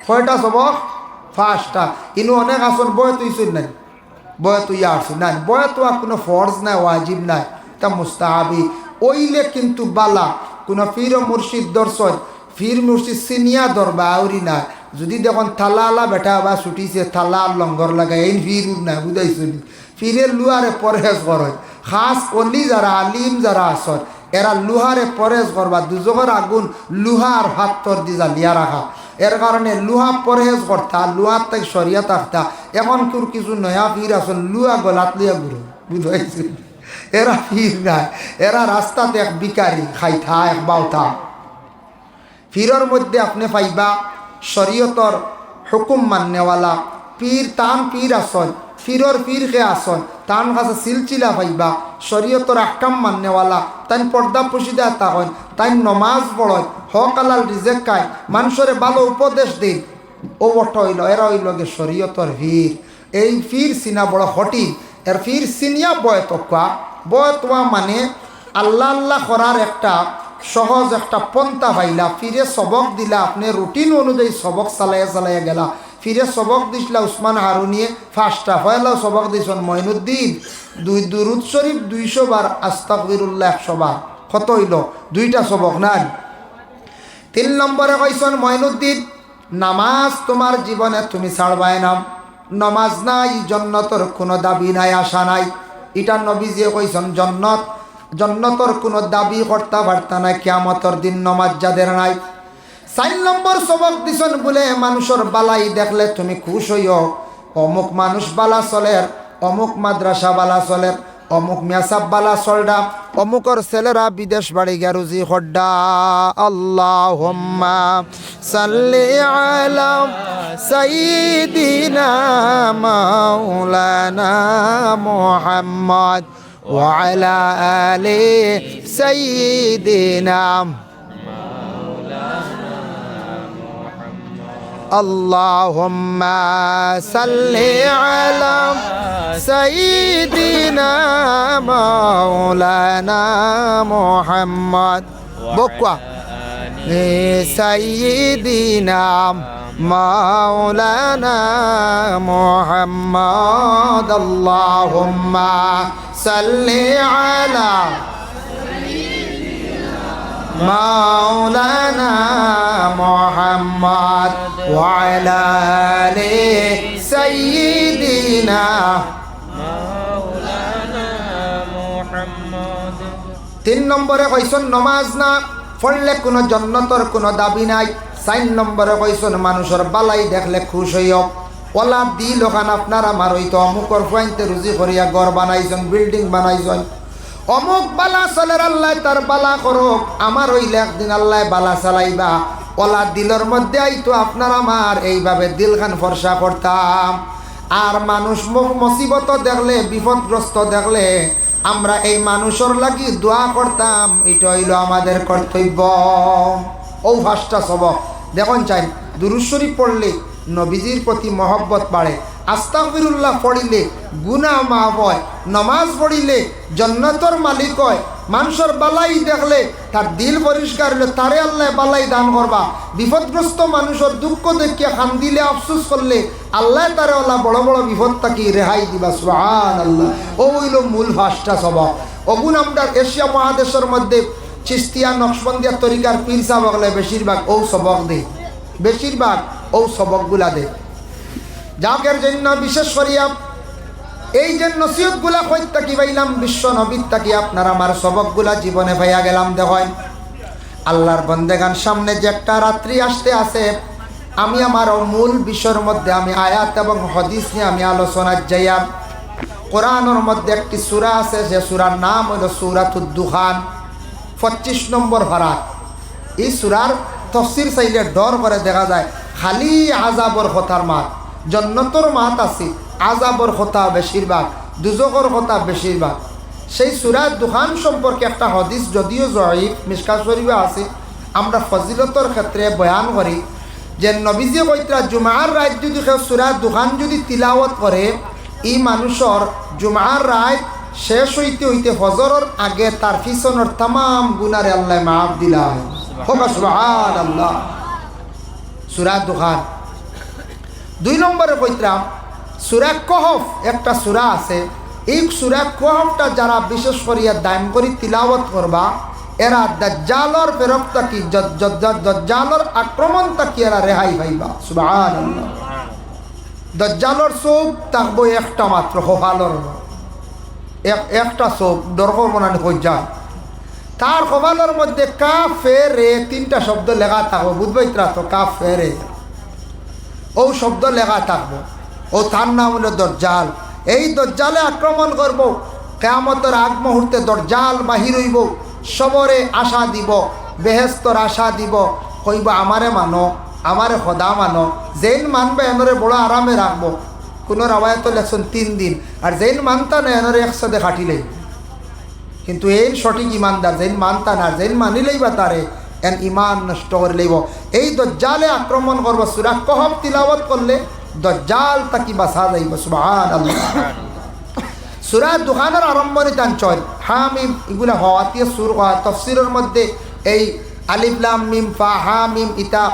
কয়টা সবক? 5টা। ইনু অনেক আসন বয় তুইছুন নাই, বয় তুই আসুন নাই, বয় তো আর কোনো ফরজ নাই, ওয়াজিব নাই, তা মুস্তাহাবি। ওইলে কিন্তু বালা কোনো ফির মুর্শিদ দর্শন, ফির মুর্শিদ সিনিয়া দরবা আউরি না। যদি দেখুন থালা আলা বেটা বা ছুটিছে থালা লঙ্গর লাগাই এই ফির না, বুঝাইছুন? ফিরের লুয়ারে পরহেজ করে, খাস অলি যারা আলিম যারা আসন এরা লুহারে পরহেজ করবা। দুজকের আগুন লুহার হাতর দি জ্বালিয়া রাখা, এর কারণে লুহা পরহেজ করতা, লুহার তাই সরিয়া থাকতা। এখন তোর কিছু নয়া ফির আসন লুহা গলাত লিয়া ঘুরো, বুঝাইছি? এরা ফির নাই, এরা রাস্তাতে এক বিকারি খাইথা এক বাউথা। ফিরর মধ্যে আপনি পাইবা শরীয়তর হুকুম মান্যওয়ালা পীর, তান পীর আসন, ফিরর পীর কে আসন, তান কাছে সিলচিলা পাইবা শরীয়তর আহকাম মান্যওয়ালা। তাই পর্দা পুশিদা তখন তাই নমাজ পড়য়, হকালাল রিজেক খায়, মানুষের ভালো উপদেশ দিন। ও বট হইল, এরা হইল গে শরীয়তর ফির। এই ফির সিনা বড় হটিন, এর ফির সিনিয়া বয়তকা। বয়তোয়া মানে আল্লাহ আল্লাহ করার একটা সহজ একটা পন্থা পাইলা। ফিরে সবক দিলা, আপনি রুটিন অনুযায়ী সবক চালাইয়া চালাইয়া গেলা। ফিরে সবক দিছিলা উসমান হারুনিয়ে 5টা, পয়লা সবক দিয়েছেন মঈনুদ্দিন দুরুদ শরীফ 200 বার, আস্তাগফিরুল্লাহ 100 বার। কত হইল? 2টা সবক নাই। 3 নম্বরে কইছেন মঈনুদ্দিন নামাজ তোমার জীবনে তুমি ছাড়বাই না, নমাজ নাই জন্নতর কোনো দাবি নাই, আশা নাই। এটা নবীজিয়ে কইছেন জন্নতর কোনো দাবি করতে পারতা না কিয়ামতর দিন নমাজ যাদের নাই। 4 নম্বর সবক দিছেন বলে মানুষের বালাই দেখলে তুমি খুশ হইও। অমুক মানুষ বালা চলের, অমুক মাদ্রাসা বালা চলের, অমুক মেসাব বালা চলডা, অমুকর ছেলেরা বিদেশ বাড়ি গিয়া রুজি খড্ডা। আল্লাহুম্মা সাল্লি আলা সাইয়্যিদিনা মাওলানা মুহাম্মদ ওয়া আলা আলি সাইয়্যিদিনা আল্লাহুম্মা সাল্লি আলা সাইয়্যিদিনা মাওলানা মুহাম্মদ বকওয়া সাইয়্যিদিনা মাওলানা মুহাম্মদ আল্লাহুম্মা সাল্লি আলা মাওলানা মুহাম্মদ ওয়া আলা আলি সাইয়্যিদিনা মাওলানা মুহাম্মদ। 3 নম্বরে কইছেন নমাজ না পড়লে কোনো জন্নতর কোনো দাবি নাই। 4 নম্বরে কইছেন মানুষের বালাই দেখলে খুশ হইও। ওলা দিল ওখান আপনার আমার হইতো অমুকর ফাইনতে রুজি করিয়া ঘর বানাইছেন, বিল্ডিং বানাইছেন, অমুক বালা চলের আল্লাহ তার বালা করুক, আমার হইলে একদিন আল্লাহ বালা চালাইবা। ওলা দিলের মধ্যে আইতো আপনার আমার এইভাবে দিলখান ফর্সা করতাম। আর মানুষ মুসিবত দেখলে, বিপদগ্রস্ত দেখলে আমরা এই মানুষের লাগি দোয়া করতাম। এটা হইল আমাদের কর্তব্য। ও 5টা সবক দেখুন চাই। দুরূদ শরীফ পড়লে নবীজির প্রতি মহব্বত বাড়ে, আস্তাগফিরুল্লাহ পড়িলে গুনাহ মাফ হয়, নমাজ পড়িলে জান্নাতের মালিক হয়, মানুষের বালাই দেখলে তার দিল পরিষ্কার হলে তারে আল্লাহ বালাই দান করবা। বিপদগ্রস্ত মানুষের দুঃখ দেখিয়া কান্দিলে আফসোস করলে আল্লাহ তারে আল্লাহ বড় বড় বিপদ থাকি রেহাই দিবা। সুবহানাল্লাহ। ও হইল মূল 5টা সবক। অগুন আমরা এশিয়া মহাদেশের মধ্যে চিস্তিয়া নকশবন্দিয়া তরিকার পীর সাহেব হলে বেশিরভাগ ও সবক দে, বেশিরভাগ ও সবকগুলা দে। যাকের জন্য বিশেষ করিয়া এই যে নসিহতগুলা কইত থাকি পাইলাম বিশ্ব নবীর থাকি আপনার আমার সবকগুলা জীবনে পাইয়া গেলাম। দেখেন আল্লাহর বন্দেগান সামনে যে একটা রাত্রি আসতে আছে, আমি আমার মূল বিষয়ের মধ্যে আমি আয়াত এবং হাদিস নিয়ে আমি আলোচনা যাইয়া। কোরআনের মধ্যে একটি সূরা আছে, যে সূরার নাম হল সূরাতুদ দুখান, 25 নম্বর পারাত। এই সূরার তফসির চাইলে ডর করে দেখা যায় খালি আযাবর কথার মাত। জান্নাতের মাত আছে, আযাবর কথা বেশিরভাগ, দুজখের কথা বেশিরভাগ। সেই সূরা দুখান সম্পর্কে একটা হাদিস যদিও জয়ীফ মিশকাত শরীফে আছে, আমরা ফজিলতর ক্ষেত্রে বয়ান করি যে নবীজি কইতরা জুমার রাত যদি কেউ সূরা দুখান যদি তিলাওয়াত করে, এই মানুষের জুমার রাত শেষ হইতে হইতে ফজরের আগে তার পিছনের तमाम গুনাহরে আল্লাহ মাফ দিলা। সুবহানাল্লাহ। সূরা দুখান 2 নম্বরে কইতাম সূরা কহফ একটা সূরা আছে, এই সূরা কহফটা যারা বিশেষ করিয়া দাম করি তিলাওয়াত করবা, এরা দাজ্জালর ফেরক্তা কি দাজ্জালর আক্রমণ তাকি এরা রেহাই পাইবা। সুবহানাল্লাহ। দাজ্জালর চোখ থাকবো একটা মাত্র, কপালর একটা চোখ দরকার মনে হয়ে যায়। তার কপালের মধ্যে কাফেরে 3টা শব্দ লেখা থাকবো, বুঝবাইতরা তো? কাফেরে ও শব্দ লেখা থাকবো, ও তার নাম হলো দজ্জাল। এই দজ্জালে আক্রমণ করব, কিয়ামতের আগ মুহূর্তে দজ্জাল বাহির হইব, সবরে আশা দিব, বেহেস্তর আশা দিব, কইব আমারে মানো, আমারে খোদা মানো। যেইন মানবে এনরে বড় আরামে রাখবো, কোনো রাওয়ায়ত লেখছেন 3 দিন, আর যেইন মানতা না এনরে একসাথে খাটিলেই। কিন্তু এই সঠিক ইমানদার, যেইন মানতা না, যেইন মানিলেই বা তারে এন ইমান নষ্ট করে লইব। এই দজ্জালে আক্রমণ করবো, সূরা কহফ তিলাওয়াত করলে দজ্জাল তাকি বাঁচা যাইব। সুবহানাল্লাহ। সূরা দুখানের আরম্ভণী তাঞ্চল হামিম, এগুলা হওয়াতীয় সুর তফসিরের মধ্যে এই আলিফ লাম মিম ফা হা মিম ইতা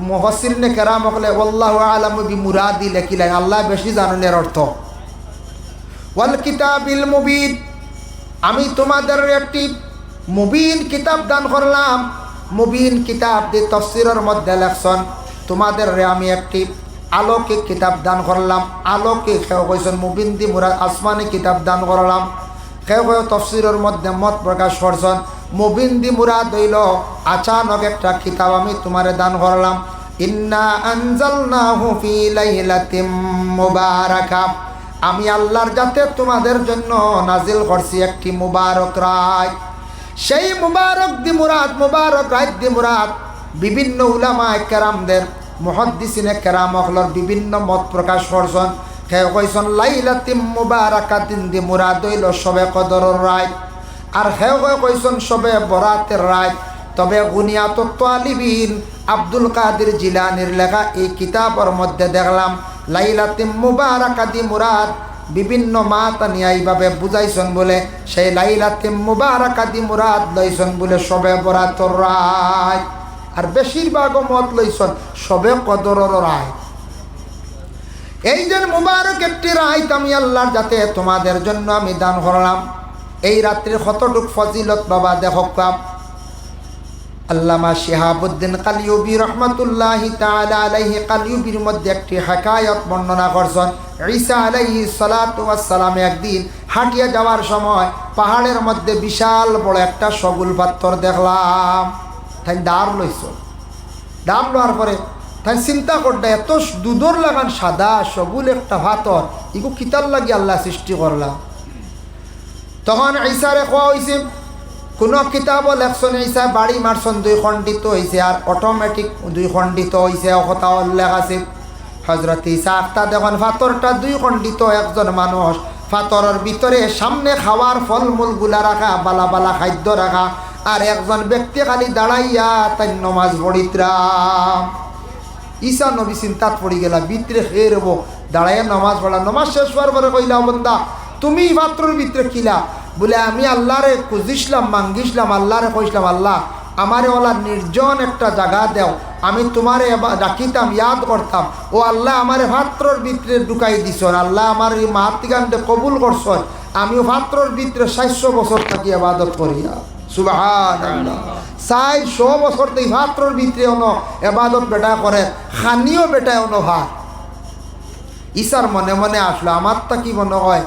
মুফাসসিরিনে কেরাম হলে আল্লাহু আ'লামু বিমুরাদি লেখিলেন, আল্লাহ বেশি জানেন এর অর্থ। ওয়াল কিতাবিল মুবিন, আমি তোমাদের একটি মুবিন কিতাব দান করলাম। মুবিন কিতাব দিয়ে তফসিরের মধ্যে লেখছেন তোমাদের আমি একটি আলোকে কিতাব দান করলাম। আলোকে কেউ কইছেন মুবিন দি মুরাদ আসমানি কিতাব দান করলাম। কেউ কেউ তফসিরের মধ্যে মত প্রকাশ করছেন মুবিন দি মুরাদ হইল আচানক একটা কিতাব আমি তোমারে দান করলাম। ইন্না আনজালনাহু ফি লাইলাতিম মুবারাকা, আমি আল্লাহর যাতে তোমাদের জন্য নাজিল করছি একটি মুবারক রাত। সেই মুবারক দি মুরাদ, মুবারক রাত দি মুরাদ বিভিন্ন উলামায়ে কেরামদের মুহাদ্দিসিনে কেরাম হলর বিভিন্ন মত প্রকাশ করছেন। কেউ কইছেন লাইলাতিম মুবারাকাতিন দি মুরাদ হইল শবে কদরের রাত, আর কেউ কেউ কইছেন শবে বরাতের রাত। তবে গুনিয়াতুত তালিবিন আব্দুল কাদের জিলানির লেখা এই কিতাবের মধ্যে দেখলাম লাইলাতিম মুবারাকাতি মুরাদ বিভিন্ন মাতানিয়া এইভাবে বুঝাইছেন বলে সেই লাইলাতিম মুবারাকাতি মুরাদ লইছেন বলে শবে বরাতের রাত, আর বেশিরভাগ মত লইছেন শবে কদরের রাত। এই যে মুবারক একটি রাত আমি আল্লাহর যাতে তোমাদের জন্য আমি দান করলাম। এই রাত্রির কতটুক ফজিলত বাবা দেখো। আল্লামা শিহাবুদ্দিন কালিউবি রহমাতুল্লাহি তাআলা আলাইহি কালিউবির মধ্যে একটি হাকায়াত বর্ণনা করছেন। ঈসা আলাইহিস সালাতু ওয়াস সালাম একদিন হাঁটিয়ে যাওয়ার সময় পাহাড়ের মধ্যে বিশাল বড় একটা সগুল পাথর দেখলাম। তাই দাঁড় লইছ, দাঁড় লওয়ার পরে তাই চিন্তা করতে এত দুধর লাগান সাদা সগুল একটা পাথর, ইগো কিতার লাগি আল্লাহ সৃষ্টি করলাম। তখন ঈসারে কোয়া হয়েছে কোনো কিতাবও লেখছেন ঈসা বাড়ি মারছেন 2 খণ্ডিত হয়েছে, আর অটোমেটিক 2 খণ্ডিত হয়েছে কথা উল্লেখ আছে। হজরত ঈসা আখতা দেখুন পাথরটা 2 খণ্ডিত, একজন মানুষ পাথরের ভিতরে সামনে খাওয়ার ফলমূলগুলা রাখা, বালা বালা খাদ্য রাখা, আর একজন ব্যক্তি খালি দাঁড়াইয়া তাই নমাজ পড়িতরাম। ঈসা নবী চিন্তাত পড়ি গেলা, ভিতরে খেয়ে রব দাঁড়াইয়া নমাজ পড়া। নমাজ শেষ হওয়ার পরে কইলা বন্দা তুমি পাত্রের ভিতরে কিলা? বলে আমি আল্লাহরে খুঁজিসলাম, মাঙ্গিসলাম, আল্লাহরে কইসলাম আল্লাহ আমারে ওলা নির্জন একটা জায়গা দেও, আমি তোমারে ডাকিতাম, ইয়াদ করতাম। ও আল্লাহ আমারে পাত্রর ভিতরে ঢুকাই দিছন, আল্লাহ আমার এই মাতৃকান্ডে কবুল করছন। আমিও পাত্রর ভিতরে 400 বছর থাকি ইবাদত করিয়া। সুবহানাল্লাহ। 400 বছর থেকে পাত্রর ভিতরে অন ইবাদত বেটা করে, খানিও বেটায় অন ভাত। ঈসার মনে মনে আসলো আমার তা কি মনে হয়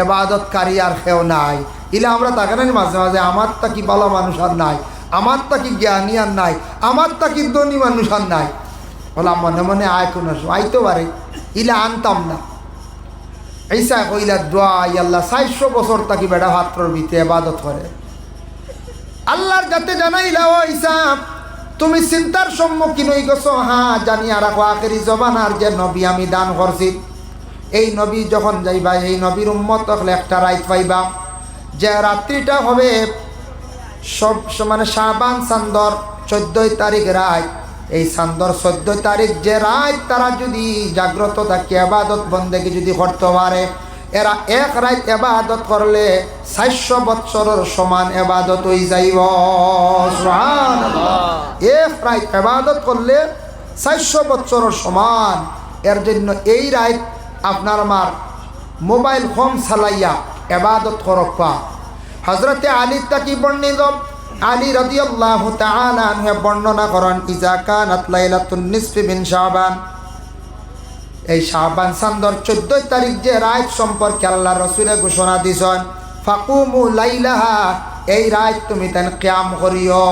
এবাদতকারী আর কেউ নাই। ইলে আমরা তাকে না মাঝে মাঝে আমার তা কি ভালো মানুষ আর নাই, আমার তা কি জ্ঞানী আর নাই, আমার তা কি ধনী মানুষ আর নাই। বললাম মনে মনে আয় কোনো আইতে পারে, ইলে আনতাম না। ঈসা কইলা দোয়া আল্লাহ 400 বছর তাকি বেটা পাত্রর ভিতরে ইবাদত করে। আল্লাহর যাতে জানাইলা ও ঈসা তুমি চিন্তার সম্মুখীন হয়ে গেছো। হ্যাঁ জানি, আর আখেরি জমানার যে নবী আমি দান করছি, এই নবী যখন যাইবা এই নবীর উম্মত হলে একটা রাত পাইবা, যে রাত্রিটা হবে সব মানে শাবান চান্দর 14 তারিখ রাত। এই চান্দর 14 তারিখ যে রাত তারা যদি জাগ্রত থাকে ইবাদত বন্দেগী যদি করতে পারে, এরা এক রাত ইবাদত করলে 400 বৎসরের সমান ইবাদত হয়ে যাইব। সুবহানাল্লাহ। এক রাত ইবাদত করলে 400 বৎসরের সমান এর জন্য এই রাত আপনার আমার মোবাইল ফোন চালাইয়া ইবাদত করবা। হযরতে আলী তাকি বর্ণিত আলী রাদিয়াল্লাহু তাআলা আনহু বর্ণনা করেন ইজা কানাত লাইলাতুন নিসফি মিন শাবান, এই শাবান চাঁদর 14 তারিখ যে রাত সম্পর্কে আল্লাহ রাসূলে ঘোষণা দিছেন ফাকুমু লাইলাহা, এই রাত তুমি তান কিয়াম করিও।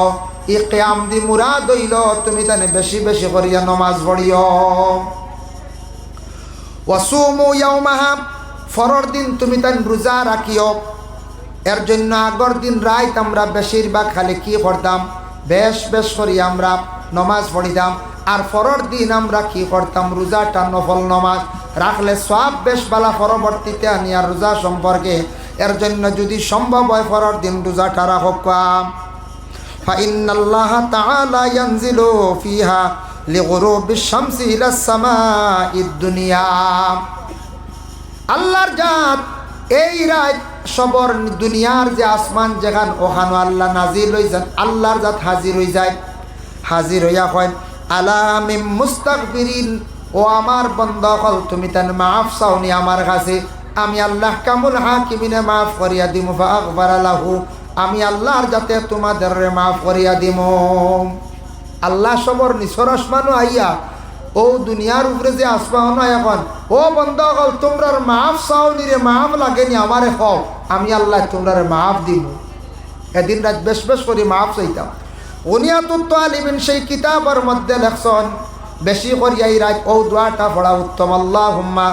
এই কিয়াম দি মুরাদ হইল তুমি তানে বেশি বেশি করিয়া নামাজ পড়িও। ওয়াসুমু ইয়াওমাহা, ফরর দিন তুমি তান রোজা রাখিও। এর জন্য আগর দিন রাত আমরা বেশিরভাগ খালি কি করতাম, বেশ বেশ করি আমরা নমাজ পড়িতাম। আর ফরর দিন আমরা কি করতাম, রোজাটা নফল নমাজ রাখলে সব বেশ বালা পরবর্তীতে আনি আর রোজা সম্পর্কে। এর জন্য যদি সম্ভব হয় ফরর দিন রোজাটা রাখবাম। ফাইন্নাল্লাহা তাআলা ইয়ানজিলু ফিহা লিগুরুবিশ শামসি ইলাস সামাঈদ দুনিয়া, আল্লাহর জাত এই রাত সবর দুনিয়ার যে আসমান যেখান ওখানো আল্লাহ নাজিল হয়ে যান, আল্লাহর জাত হাজির হয়ে যায়। হাজির হইয়া হয় আলা মিন মুস্তাগফিরিন, ও আমার বান্দা হল তুমি তান মাফ চাওনি আমার কাছে, আমি আল্লাহ কামুল হাকিমিনে মাফ করিয়া দিমু ফাগফারা লাহু, আমি আল্লাহর যাতে তোমাদের মাফ করিয়া দিমু। আল্লাহ সবর নিসর আসমানও আইয়া ও দুনিয়ার উপরে যে আসমান এখন ও বন্ধ হল তোমরার মাফ চাওনি রে, মাফ লাগেনি আমারে হও, আমি আল্লাহ তোমরারে মাফ দিব। এদিন রাত বেশ বেশ করে মাফ চাইতাম। উনিয়াতুত তালিবিন সেই কিতাবের মধ্যে লেখছেন বেশি করিয়া এই রাত ও দোয়াটা পড়া উত্তম। আল্লাহুম্মা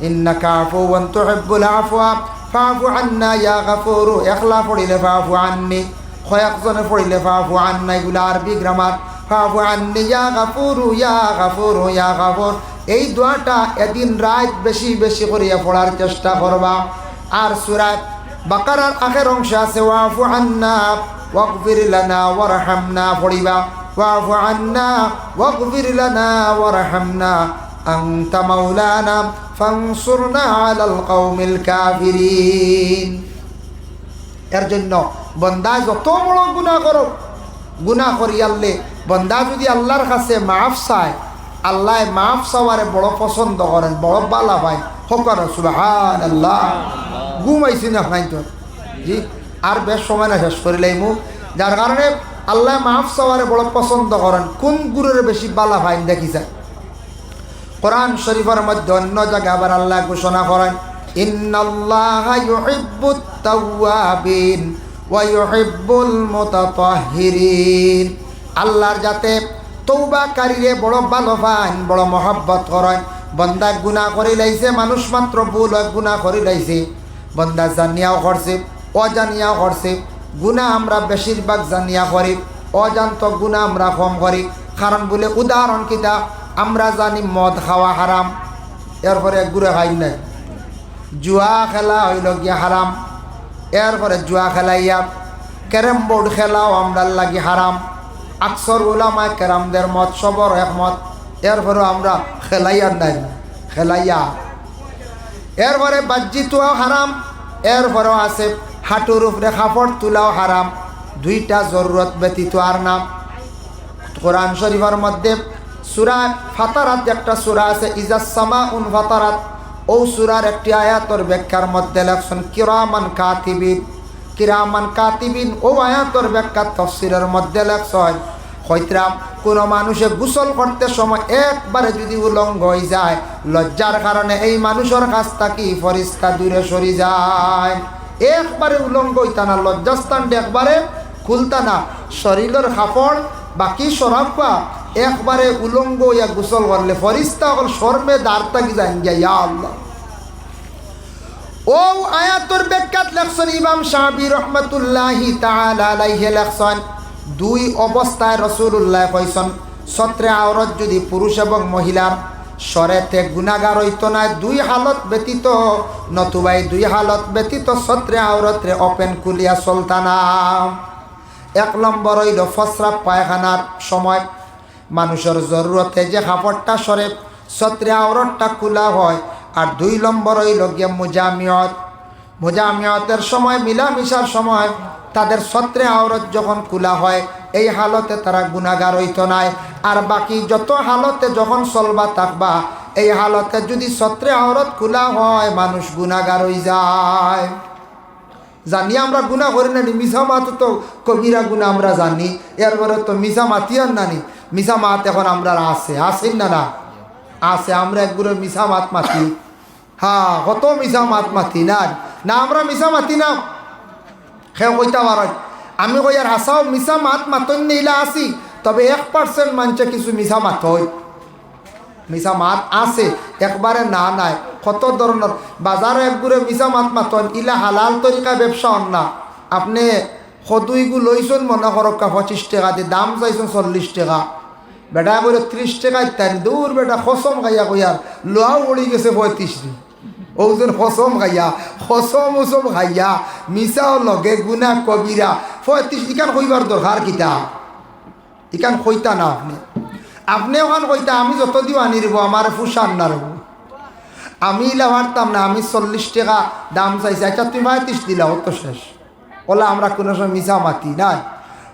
ইন্নাকা আফুওয়ান তুহিব্বুল আফওয়া ফাআফু আন্না ইয়া গাফুর, একলা পড়িলে ফাআফু আন্নি, কয়েকজনে পড়িলে ফাআফু আন্না, এগুলো আরবি গ্রামার। ফাআফু আন্নি ইয়া গাফুর ইয়া গাফুর ইয়া গাফুর, এই দোয়াটা এদিন রাত বেশি বেশি করিয়া পড়ার চেষ্টা করবা। আর সূরা বাকারার আখের অংশ আছে ওয়াফু আন্না ওয়াগফির লানা ওয়ারহামনা পড়িবা, ওয়াফু আন্না ওয়াগফির লানা ওয়ারহামনা আনতা মাওলানা ফানসুরনা আলাল কওমিল কাফিরিন। এর জন্য বান্দা যত বড় গুনাহ করো, গুনাহ করিয়ালে বান্দা যদি আল্লাহর কাছে মাফ চায়, আল্লাহ মাফ চাওয়ারে বড় পছন্দ করেন, বড় বালা পায়। হকর সুবহানাল্লাহ। ঘুমাইছি না নাই তো জি, আর বেশ সময় না শেষ করিলাই মু, যার কারণে আল্লাহ মাফ চাওয়ারে বড় পছন্দ করেন। কোন গুরুরে বেশি বালা পাইন দেখি যায় কোরআন শরীফের মধ্যে অন্য জায়গায় আবার আল্লাহ ঘোষণা করেন ইন্নাল্লাহা ইউহিব্বুত তাওয়াবিন ওয়া ইউহিব্বুল মুতাতাহহিরিন, আল্লাহর যাতে তওবাকারীরে বড় ভালো পান, বড় মহব্বত করেন। বন্দা গুনাহ করে লাইছে, মানুষ মাত্র ভুল হয় গুনাহ করে লাইছে, বন্দা জানিয়াও করছে অজানিয়াও করছে। গুনাহ আমরা বেশিরভাগ জানিয়া করি, অজান্ত গুনাহ আমরা কম করি। কারণ বলে উদাহরণ কিতা, আমরা জানি মদ খাওয়া হারাম, এরপরে গুড়ে খাই নাই। জুয়া খেলা হইল গিয়া হারাম, এরপরে জুয়া খেলাইয়া। ক্যারেম বোর্ড খেলাও আমরা লাগি হারাম। আকসর উলামায়ে কেরামদের মত সবর একমত, এরপরে আমরা খেলাইয়া নাই খেলাইয়া। এরপরে বাজ্যিতুয়াও হারাম, এরপরেও আছে হাঁটুর উপরে কাপড় তোলাও হারাম। দুইটা জরুরত ব্যতীত আর নাম। কোরআন শরীফের মধ্যে সূরা ফাতারাত একটা সূরা আছে ইজাস সামাউন ফাতারাত, ও সূরার একটি আয়াতের ব্যাখ্যার মধ্যে লেখছেন কিরামান কাতিবিন। কিরামান কাতিবিন ও আয়াতের ব্যাখ্যা তাফসীরের মধ্যে লেখছেন হয়তরাম কোনো মানুষে গোসল করতে সময় একবারে যদি উলঙ্গ হয়ে যায়, লজ্জার কারণে এই মানুষের কাছ থেকে ফেরেশতা দূরে সরে যায়। একবারে উলঙ্গ হইতা না, লজ্জাস্থানটা একবারে খুলতা না, শরীরের কাপড় বাকি সরাবা একবারে উলঙ্গ ইয়া গোসল করলে ফেরেশতা হল শর্মে দাঁড় থাকি যায় ইয়া আল্লাহ। ও আয়াতের ব্যাখ্যাত লেখছেন ইমাম শাফি রহমাতুল্লাহি তাআলা আলাইহি লেখছেন দুই অবস্থায় রাসূলুল্লাহ কইছেন সত্রে আওরত যদি পুরুষ এবং মহিলার শরেতে গুনাহগার হইতো না, দুই হালত ব্যতীত নতুবাই দুই হালত ব্যতীত সত্রে আওরতরে ওপেন কুলিয়া চলতানা। এক নম্বর হইল ফসরাব পায়খানার সময় মানুষের জরুরতে যে কাপড়টা সরে সত্রে আওরতটা খোলা হয়। আর দুই নম্বর হইল গিয়ে মুজামিয়ত, মুজামিয়তের সময় মিলামিশার সময় তাদের সত্রে আওরত যখন খোলা হয়, এই হালতে তারা গুনাহগার হইতো নাই। আর বাকি যত হালতে যখন চলবা থাকবা এই হালতে যদি সত্রে আওরত খোলা হয় মানুষ গুনাহগার হয়ে যায়। জানি আমরা গুনাহ করি না, মিছা মাত তো কবিরা গুনাহ আমরা জানি, এরপরে তো মিছা মাতিয়ার নানি মিছা মাত এখন আমরা আসেন না না আছে, আমরা একগুলো মিছা মাত মাতি। হ্যাঁ, কত মিছা মাত মাতি না না আমরা মিছা মাতি না। সেও কইতা পারেন আমি কই আর হাসাও মিছা মাত মাতন নিলা আসি, তবে 1% মানুষে কিছু মিছা মাত হয়, মিছা মাত আছে একবারে না নাই। কত ধরনের বাজারে একগুড়ে মিছা মাত মাতন, ইলা হালাল তরিকা ব্যবসা হন না। আপনি সদুইগু লইছেন মনে করক 25 টাকা দিয়ে, দাম চাইছেন 40 টাকা, বেটা করে 30 টাকা ইত্যাদি। দূর বেটা খসম খাইয়া কইয়ার লোহাও উড়ি গেছে 35 দিন। ওজন খসম খাইয়া খসম উসম খাইয়া মিছাও লগে গুনা কবিরা 35 ইকান কইবার দরকার কিতা, ইকান কইতা না আপনি ওখান কইতা আমি যত দিও আনি রব আমার ফুসান না রব, আমি ইলা পারতাম না, আমি 40 টাকা দাম চাইছি, আচ্ছা তুমি 35 দিলা অত শেষ। ওলা আমরা কোনো সময় মিছা মাতি না,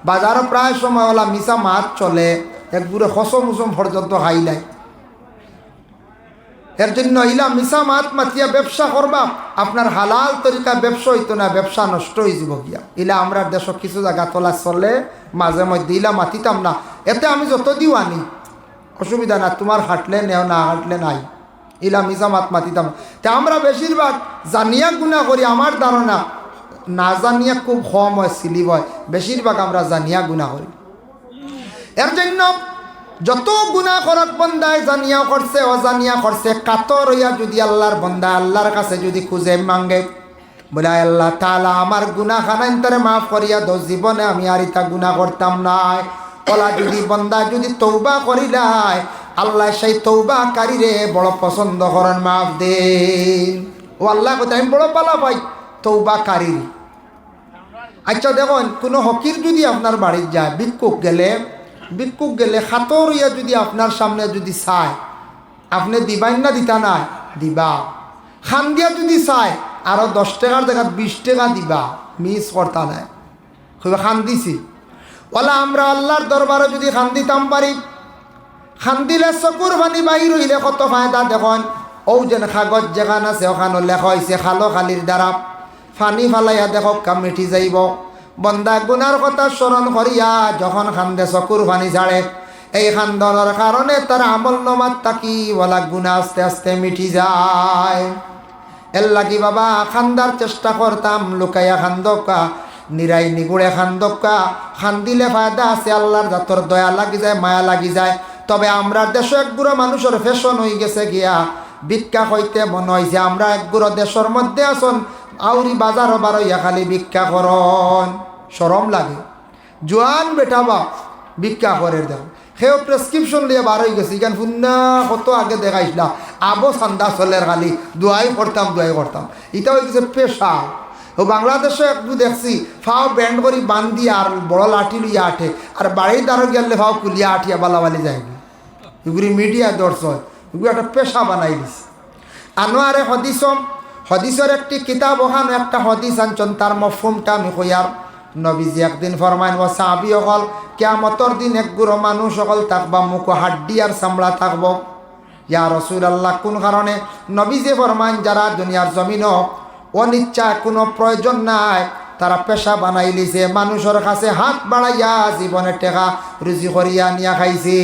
বাজারও প্রায় সময় ওলা মিছা মাত চলে, একগুড়ে খসম উসম পর্যন্ত হাইলাই। এর জন্য ইলা মিছা মাত মাতিয়া ব্যবসা করবা, আপনার হালাল তরিকা ব্যবসা হইতো না, ব্যবসা নষ্ট হয়ে যাব গিয়া। ইলা আমরা দেশ কিছু জায়গা তোলা চলে মাঝে মধ্যে, ইলা মাতিতাম না, এতে আমি যত দিও আনি অসুবিধা না, তোমার হাঁটলে নেও না হাঁটলে নাই, ইলা মিছা মাত মাতিতাম। তা আমরা বেশিরভাগ জানিয়া গুণা করি, আমার ধারণা না জানিয়া খুব কম হয় সিলিপ হয়, বেশিরভাগ আমরা জানিয়া গুণা করি। এর জন্য যত গুনাহ করক বন্দায় জানিয়া করছে অজানিয়া করছে, কাতর হইয়া যদি আল্লাহর বন্দা আল্লাহর কাছে যদি খুঁজে মাঙ্গে, বলে আল্লাহ তাআলা আমার গুনাহ খানাইন তারে মাফ করিয়া দো, জীবনে আমি আর ইতা গুনাহ করতাম নাই। ওলা যদি বন্দা যদি তৌবা করিলাই, আল্লাহ সেই তৌবাকারীরে বড় পছন্দ করেন, মাফ দেন। ও আল্লাহ কথা আমি বড় পালা পাই তৌবাকারীর। আচ্ছা দেখুন, কোনো হকির যদি আপনার বাড়ির যায়, ভিক্ষুক গেলে খাতর হইয়া যদি আপনার সামনে যদি চায়, আপনি দিবাই না দিতা নাই? দিবা। খান দিয়া যদি চায় আরো 10 টাকার জায়গা 20 টাকা দিবা, মিস করতা নাই। খান দিছি ওলা আমরা আল্লাহর দরবারে যদি খান দিতাম পারি, খান দিলে চকুর পানি বাহির হইলে কত ফায়দা। দেখুন ও যেন কাগজ যেখান আছে ওখানে লেখা হয়েছে খালো খালির দ্বারা ফানি ফালাইয়া দেখক কাম মিটি যাইব। বন্দা গুনার কথা স্মরণ করিয়া যখন খান্দে চকুর পানি ঝাড়ে, এই খান্দনের কারণে তার আমল নমাত তাকি বলা গুণা আস্তে আস্তে মিটি যায়। এর লাগি বাবা খান্দার চেষ্টা করতাম, লুকাইয়া খান্দকা নিরাই নিগুড়ে খান্দকা, খান দিলে ফায়দা আছে, আল্লাহর জাতর দয়া লাগি যায়, মায়া লাগি যায়। তবে আমরা দেশে একগুড়ো মানুষের ফ্যাশন হয়ে গেছে গিয়া ভিক্ষা হইতে মনে হয়েছে আমরা একগুড়ো দেশের মধ্যে আসন আউরি বাজারও বারইয়া খালি ভিক্ষা করন, শরম লাগে। জোয়ান বেটা বাপ ভিক্ষা করে দেখ, সেও প্রেসক্রিপশন লিয়ে বার হয়ে গেছে, এখান ফুন্না কত আগে দেখাইছিলা আবো সান্দা চলের খালি দোয়াই করতাম এটা হয়ে গেছে পেশা। ও বাংলাদেশে একটু দেখছি ফাও ব্যান্ড করি বান্ধি আর বড় লাঠি লইয়া আঠে, আর বাড়ির দ্বারা গেলে ফাও কুলিয়া আঠিয়া বালাবালি যায়নি, এগুলি মিডিয়া দর্শক এগুলো একটা পেশা বানাই দিছে। আনোয়ারে হদিসের একটি কিতাব ওখানে একটা হদিস আনছেন, তার মফহুমটা আমি কইয়ার। নবীজি একদিন ফরমাইন ও সাহাবী হল কিয়ামতের দিন একগুলো মানুষ সকল থাকবা, মুখ হাড্ডি আর চামড়া থাকবো। ইয়া রাসূলুল্লাহ কোন কারণে? নবীজি ফরমাইন যারা দুনিয়ার জমিন অনিচ্ছা কোনো প্রয়োজন নাই, তারা পেশা বানাই লিছে, মানুষের কাছে হাত বাড়াইয়া জীবনে টেকা রুজি করিয়া নিয়া খাইছে।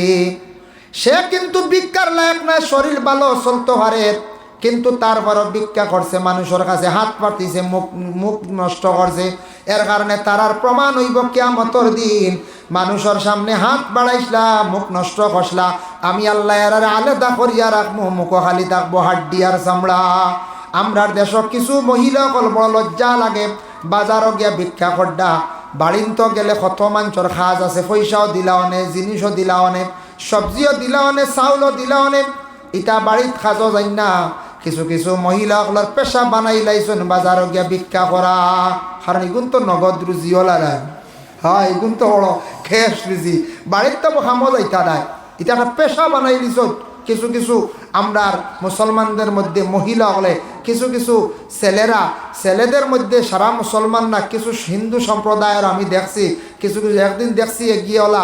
সে কিন্তু ভিক্ষার লায়ক নাই, শরীর ভালো চলতে পারে, কিন্তু তারপরও ভিক্ষা করছে, মানুষের কাছে হাত পাতিছে, মুখ নষ্ট করছে। এর কারণে তারার প্রমাণ হইব কিয়ামতের দিন মানুষের সামনে হাত বাড়াইছলা, মুখ নষ্ট করছলা, আমি আল্লাহ এর আলাদা করিয়া রাখবো, মুখ খালি থাকবো হাড্ডি আর চামড়া। আমরার দেশ কিছু মহিলা কল বড় লজ্জা লাগে, বাজারও গিয়া ভিক্ষা করডা, বাড়িন্ত গেলে কত মানুষের খাজ আছে, পয়সাও দিলা অনেক, জিনিসও দিলা অনেক, সবজিও দিলা অনেক, চাউলও দিলা অনেক, ইটা বাড়িত খাজও যাই না। কিছু কিছু মহিলাগুলোর পেশা বানাই লাইছেন বাজারও গিয়া ভিক্ষা করা, কারণ এগুন তো নগদ রুজি হলা নাই, হ্যাঁ এগুন তো বড় খেস রুজি, বাড়ির তো খামো যাইতা নাই, এটা একটা পেশা বানাই দিছ। কিছু কিছু আমরার মুসলমানদের মধ্যে মহিলা হলে কিছু কিছু ছেলেদের মধ্যে সারা মুসলমান না, কিছু হিন্দু সম্প্রদায়ের আমি দেখছি, কিছু কিছু একদিন দেখছি এগিয়ে ওলা,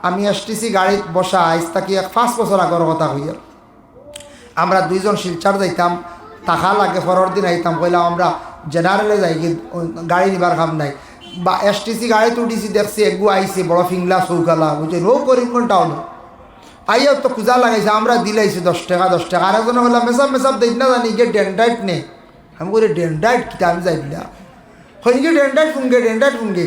আমি এসটিসি গাড়িত বসা আজ তাকি 5 বছর আগর কথা হইয়া, আমরা দুইজন শিলচার যাইতাম, টাকা লাগে পরের দিন আইতাম, কইলাম আমরা জেনারেলে যাই কি গাড়ি নিবার কাম নাই, বা এসটিসি গাড়িতে উঠিছি, দেখছি এগু আইসি বড় ফিংলা চৌকালা বুঝছে রো করিমগঞ্জ টাউন আইয়াও তো পূজা লাগাইছে, আমরা দিলাইছি 10 টাকা 10 টাকা। আর একজন বললাম মেসাব মেসাব দেখ না জানি গিয়ে ডেন্ডাইট নে, আমি বলি ডেন্ডাইট কিটা আমি যাই দিলা হইনি ডেন্ডাইট ফুঙ্গে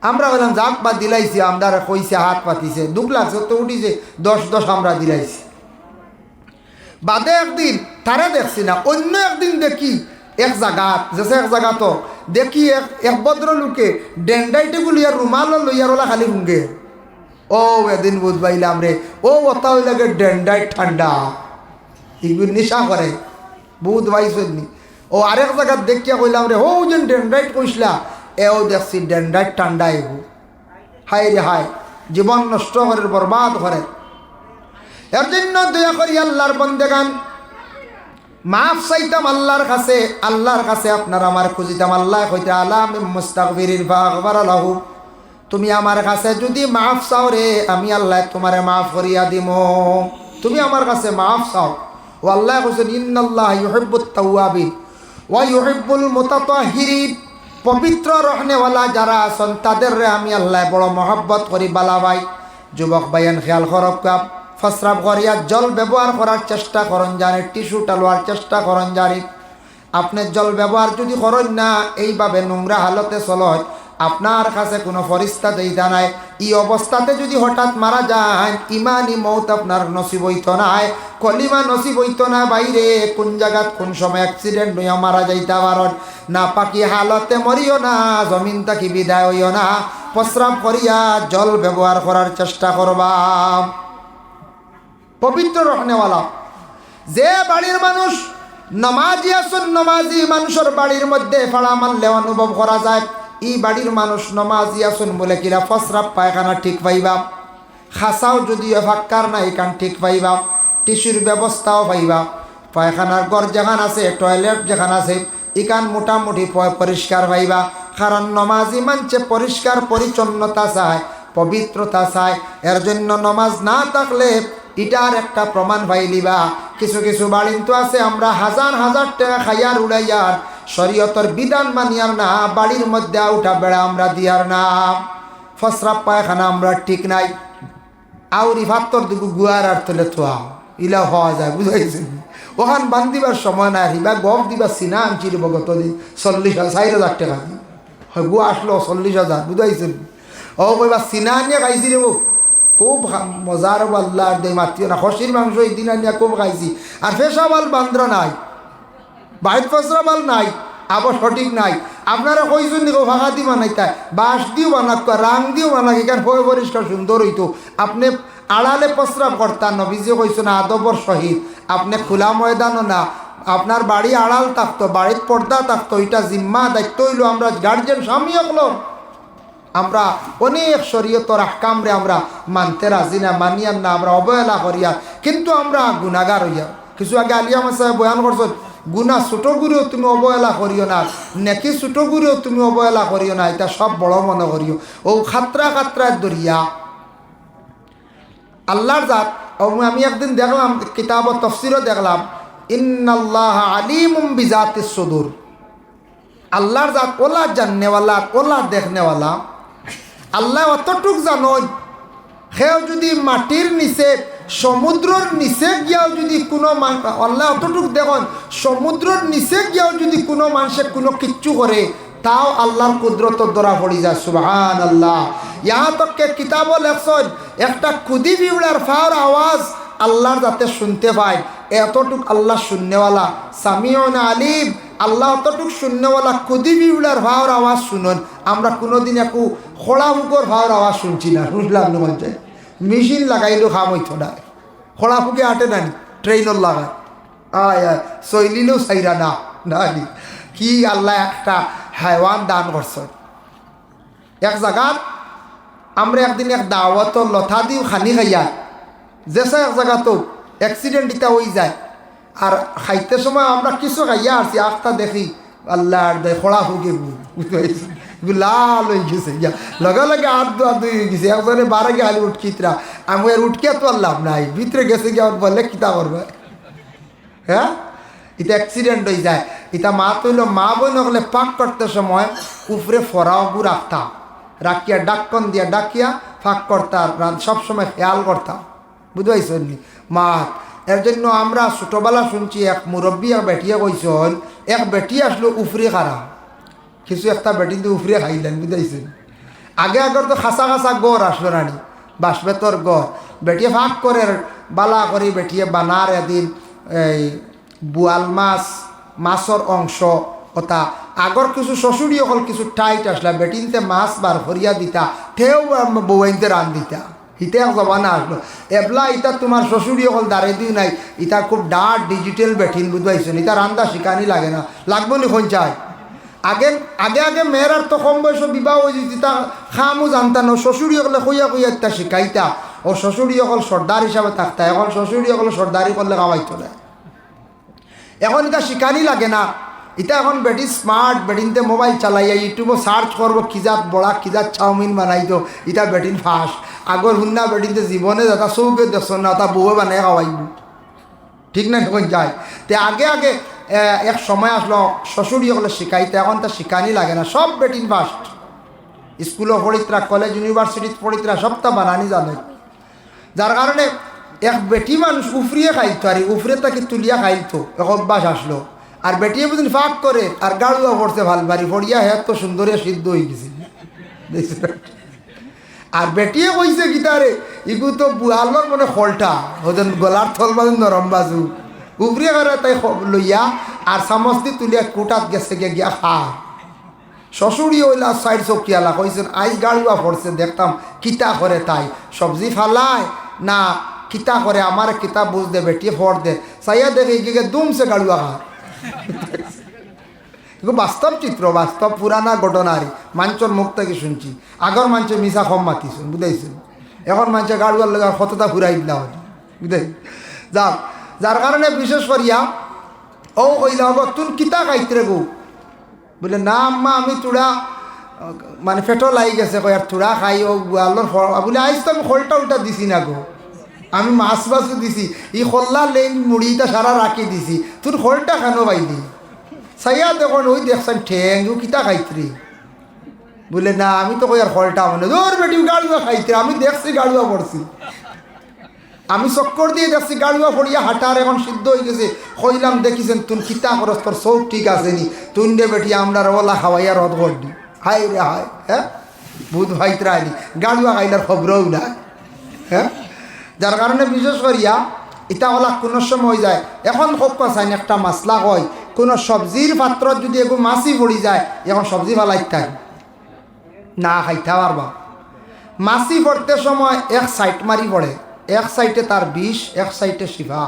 আমরা বললাম যাক বা দিলাইছি, আমরা কইছে হাত পাতিছে 2 লাখ তো উঠিছে 10 আমরা দিলাইছি। বাদে একদিন তারা দেখছি না, অন্য একদিন দেখি এক জায়গাত যেসে এক জায়গা তো দেখি এক ভদ্রলোকে ডেন্ডাইটে গুলিয়া রুমাল লইয়ার ওলা খালি ফুঙ্গে। ও এদিন বুঝবাইলাম রে, ও ওতা ওই লাগে ডেন্ডাইট ঠান্ডা এগুলো নেশা করে বুধ বাইসনি। ও আরেক জায়গাত দেখিয়া কইলাম রে, ও যেন ডেন্ডাইট কইসলা, এও দেখছি ডেন্ডাইট ঠান্ডা এগু। হাই রে হাই, জীবন নষ্ট করে, বরবাদ করে। এর জন্য দয়া করি আল্লাহর বন্দেগান মাফ চাইতাম আল্লাহর কাছে আপনার আমার খুঁজিতাম। আল্লাহ কইতে আলাম মুস্তাগফিরির ফাগফার লাহু, তুমি আমার কাছে যদি মাফ চাও রে, আমি আল্লাহ তোমারে মাফ করিয়া দিম। তুমি আমার কাছে মাফ চাও। ও আল্লাহ কইছেন ইন্নাল্লাহ ইউহিব্বুত তাওয়াবিন ওয়া ইউহিব্বুল মুতাতাহহিরিন, পবিত্র রহনেওয়ালা যারা আছেন তাদের রে আমি আল্লাহ বড় মহব্বত করি। বালা ভাই যুবক ভাইয়ান খেয়াল করক, ফসরাব করিয়া জল ব্যবহার করার চেষ্টা করন জানি, টিস্যু টালোয়ার চেষ্টা করন জানি। আপনি জল ব্যবহার যদি করেন না, এইভাবে নোংরা হালতে চলয়, আপনার কাছে কোনো ফরিস্তা দেইতা নাই। এই অবস্থাতে যদি হঠাৎ মারা যায়, ইমানি মৌত আপনার নসিব হইত নাই, কলিমা নসিব হইত না। বাইরে কোন জায়গাত কোন সময় অ্যাক্সিডেন্ট হইয়া মারা যাইতে পারেন না। পাকি হালতে মরিও না, জমিন থাকি বিদায় হইও না। প্রস্রাব করিয়া জল ব্যবহার করার চেষ্টা করবা। পবিত্র রহনেওয়ালা যে বাড়ির মানুষ নমাজি আসুন, নমাজি মানুষের বাড়ির মধ্যে ফাড়া মারলে অনুভব করা যায় এই বাড়ির মানুষ নমাজি আসুন বলে কিরা ফসরাব পায়খানা ঠিক পাইবা, খাসাও যদিও ফাক্কার না এখান ঠিক পাইবা, টিস্যুর ব্যবস্থাও পাইবা, পায়খানার ঘর যেখান আছে, টয়লেট যেখান আছে এখান মোটামুটি পরিষ্কার পাইবা। কারণ নমাজি মানছে পরিষ্কার পরিচ্ছন্নতা চায়, পবিত্রতা চায়। এর জন্য নমাজ না থাকলে এটার একটা প্রমাণ পাইলিবা। কিছু কিছু বাড়ি তো আছে আমরা হাজার হাজার টাকা খাইয়ার উড়াইয়ার শরীয়তের বিধান মানিয়ার না, বাড়ির মধ্যে উঠা বেড়া আমরা দিয়ার না, ফসরাব পায়খানা আমরা ঠিক নাই। আউরি ভাত্তর দিকে গুয়ার আর তোলে থোয়া ইলা হওয়া যায়, বুঝাইছেন? ওখান বান্ধিবার সময় নাই, হিবা গপ দিবা সিনা আনছিল গতদিন 40,000 টাকা দি হয় গুয়া আসলো 40,000, বুঝাইছেন? ও কইবা সিনা নিয়ে খাইছি রে, খুব মজার আল্লাহ দে মাতিও না। খসির মাংস এই দিন আনিয়া খুব খাইছি। আর ফেসাবাল বান্দ্র নাই, বাইত ফসরাবাল নাই, আবার সঠিক নাই। আপনারা কইছেন দেখো ভাঙা দিয়ে বানাইতা, বাঁশ দিয়েও বানাক, রাং দিয়েও বানাক, এখানে ভয় পরিষ্কার সুন্দর হইতো। আপনি আড়ালে প্রস্রাব করতাম, নবীজি কইছেন আদবর সহিত। আপনি খোলা ময়দানও না, আপনার বাড়ি আড়াল থাকতো, বাড়ির পর্দা থাকতো, এটা জিম্মা দায়িত্ব হইলো আমরা গার্জেন স্বামী হলো। আমরা অনেক শরীয়তর আহকামরে আমরা মানতে রাজি না, মানিয়ার না, আমরা অবহেলা করিয়া, কিন্তু আমরা গুনাগার হইয়া। কিছু আগে আলিয়ামা সাহেব বয়ান করছেন, গুনা ছোটো গুরেও তুমি অবহেলা করিও না, নেকি ছোটো গুরেও তুমি অবহেলা করিও না, এটা সব বড় মনে করিও। ও খাতরা খাতরায় দরিয়া আল্লাহর জাত। আমি একদিন দেখলাম কিতাব তফসিরও দেখলাম, ইন্নাল্লাহ আলিমুম বিজাতিস সুদূর, আল্লাহর জাত ওলা জাননেওয়ালা, ওলা দেখনেওয়ালা। আল্লাহ অতটুক জানো, সেও যদি মাটির নিচে সমুদ্রের নিচে গিয়াও যদি কোনো আল্লাহ অতটুক দেখুন, সমুদ্রের নিচে গিয়াও যদি কোনো মানুষে কোনো কিচ্ছু করে, তাও আল্লাহর কুদরতর দ্বারা পড়ি যায়। সুবহান আল্লাহ। ইহা তককে কিতাবও লেখছেন, একটা কুদি বিউড়ার ফাওয়ার আওয়াজ আল্লাহর যাতে শুনতে পায়, এতটুক আল্লাহ শূন্যওয়ালা, সামিউন আলিম। আল্লাহ অতটুক শূন্যওয়ালা, কুদি বিউড়ার ফাওয়ার আওয়াজ শুনুন। আমরা কোনোদিন একটু খোড়া ফুকর ফাওয়ার আওয়াজ শুনছি না, শুনলাম না মন চাই। মেশিন লাগাইলেও খাম হইতো না, খোড়া ফুকে আটে না, ট্রেনর লাগায় আয় চইলিলেও চাইরা না না। কি আল্লাহ একটা হাইওয়ান দান করছেন। এক জায়গাত আমরা একদিন এক দাওয়াত লথা দিও খানি খাইয়া যেসা এক জায়গা তো অ্যাক্সিডেন্ট ইটা হয়ে যায়। আর খাইতে সময় আমরা কিছু খাইয়া আসছি, আখটা দেখি আল্লাহ খোড়া ফুকে বুঝতে পারছি লাল হয়ে গেছে, লগে লগে আধ হয়ে গেছে। একজনে বারে গিয়ে আলি উঠকিতরা, আমি আর উঠকে তো আল্লাহ নাই, ভিতরে গেছে গিয়ে বললে কিতা করবে। হ্যাঁ, এটা অ্যাক্সিডেন্ট হয়ে যায়। এটা মা তৈল মা বোন হলে পাক করতে সময় উপরে ফরাওগু রাখতাম, রাখিয়া ডাক্কন দিয়া ডাকিয়া ফাঁক করতাম, সবসময় খেয়াল করতাম। বুঝতে পারছি মা। এর জন্য আমরা ছোটোবেলা শুনছি এক মুরব্বী এক বেটিয়া কইসন, এক বেটি আসলো উফরে খারা, কিছু একটা বেটি তো উফরে খাইলেন। বুঝাইছেন আগে আগর তো খাসা খাসা গড় আসলো রানি, বাঁশবেতর গড়, বেটিয়ে ফাঁক করে বালা করে বেটিয়ে বানার এদিন এই বোয়াল মাছ, মাছর অংশ ওটা আগর কিছু শ্বশুরি অকল কিছু টাইট আসলা, বেটিনতে মাছ বার ফরিয়া দিতা, থেও বউইনতে রান দিতা। ইটা এক জমানা আসলো। এবলা ইটা তোমার শ্বশুরি অকল দাঁড়িয়ে দিও নাই, ইটা খুব ডার্ট ডিজিটাল বেঠিন। বুঝবাইছেন ইটা রান্দা শিকানি লাগে না, লাগবো নি কোন চাই। আগে আগে আগে মেয়েরার তো কম বয়স বিবাহ হয়ে যেত, তা খামও জানতাম না, শ্বশুরি অকলে খুঁয়া খুঁয়া ইত্যা শিখাইতা, ও শ্বশুরি অকল সর্দার হিসাবে থাকতা। এখন শ্বশুরি অকল সর্দারি করলে খাওয়াইতো না, এখন এটা শিকানি লাগে না। এটা এখন বেটি স্মার্ট, বেটিনতে মোবাইল চালাইয়া ইউটিউবও সার্চ করবো কিজাত বড়া কিজাত চাউমিন বানাইতো, এটা বেটিন ফার্স্ট। আগর হুন্না বেটিনতে জীবনে যাতা চৌকে দেখছ না, তা বউয়ে বানাই খাওয়াইব, ঠিক না তখন যায়। তে আগে আগে এক সময় আসলো শ্বশুরি হলে শিখাইতে, এখন তা শিকানি লাগে না, সব বেটিন ফার্স্ট। স্কুলও পড়িতরা, কলেজ ইউনিভার্সিটিতে পড়িতরা, সবটা বানানি জানে। যার কারণে এক বেটি মানুষ উফরিয়ে খাইতো, আর উফরে তাকে তুলিয়া খাইতো, এক অভ্যাস আসলো। আর বেটিয়ে বুঝিন ফাঁক করে আর গাড়ুয়া পড়ছে ভাল বাড়ি পড়িয়া, হ্যাঁ তো সুন্দরিয়া সিদ্ধ হয়ে গেছে। আর বেটিয়ে কইছে গিটারে ইগু তো বুয়ালোর মানে খলটা ওদের গলার থল বাজু নরম বাজু উবরিয়ে করে তাই লইয়া আর সামস্তি তুলিয়া কুটাত গেছে গিয়া খা। শ্বশুরি ওইলা সাইড চকিয়ালা কইছেন আইস গাড়ুয়া পড়ছে, দেখতাম কিতা করে তাই সবজি ফালায় না কিতা করে, আমার কিতা বুঝ দে বেটিয়ে ফর দে, চাইয়া দেখে গিয়ে দুমছে গাড়ুয়া খা। বাস্তব চিত্র, বাস্তব পুরানা ঘটনারই মানুষের মুখ থেকে শুনছি। আগর মানুষের মিশা কম মাতিছেন, বুঝাইছেন, এখন মানুষের গাড়ুয়ার লগা কতটা ঘুরাই দিলা হয়, বুঝাই যাক। যার কারণে বিশেষ করিয়া ও কইলা হব তুন কিতা খাইতে রে গো, বলে না আম্মা আমি তুড়া মানে পেটো লাগি গেছে, কই আর তুড়া খাই ও গোয়ালোর বলে আইস তো আমি খোলটা উল্টা দিছি না গো, আমি মাছ মাছও দিছি, ই খোল্লা লেন মুড়িটা সারা রাখি দিছি, তোর খোলটা কেন পাইলি? সাইয়া দেখুন ওই দেখছেন ঠেং ও কিতা খাইত্রি, বলে না আমি তো কই আর খোলটা মানে তোর বেটি গাড়ুয়া খাইতে, আমি দেখছি গাড়ুয়া পড়ছি, আমি চক্কর দিয়ে দেখছি গাড়ুয়া পড়িয়া হাঁটার এখন সিদ্ধ হয়ে গেছে। কইলাম দেখিছেন তুন কিতা করস, তোর চোখ ঠিক আছে নি, তুন দে বেটি আমরা রওলা খাওয়াইয়া রদ করডি, হাই রে হাই, হ্যাঁ ভূত ভাইতরা আইনি গাড়ুয়া খাইলার খবরও না, হ্যাঁ। যার কারণে বিশেষ করিয়া এটা ওলা কোনো সময় যায়। এখন খুব চাইন একটা মাসলা হয়, কোনো সবজির পাত্রত যদি এগো মাছই পড়ি যায়, এখন সবজি ফালাইতে না খাইতে পারবা। মাছি পড়তে সময় এক সাইড মারি পড়ে, এক সাইডে তার বিষ, এক সাইডে শিফা,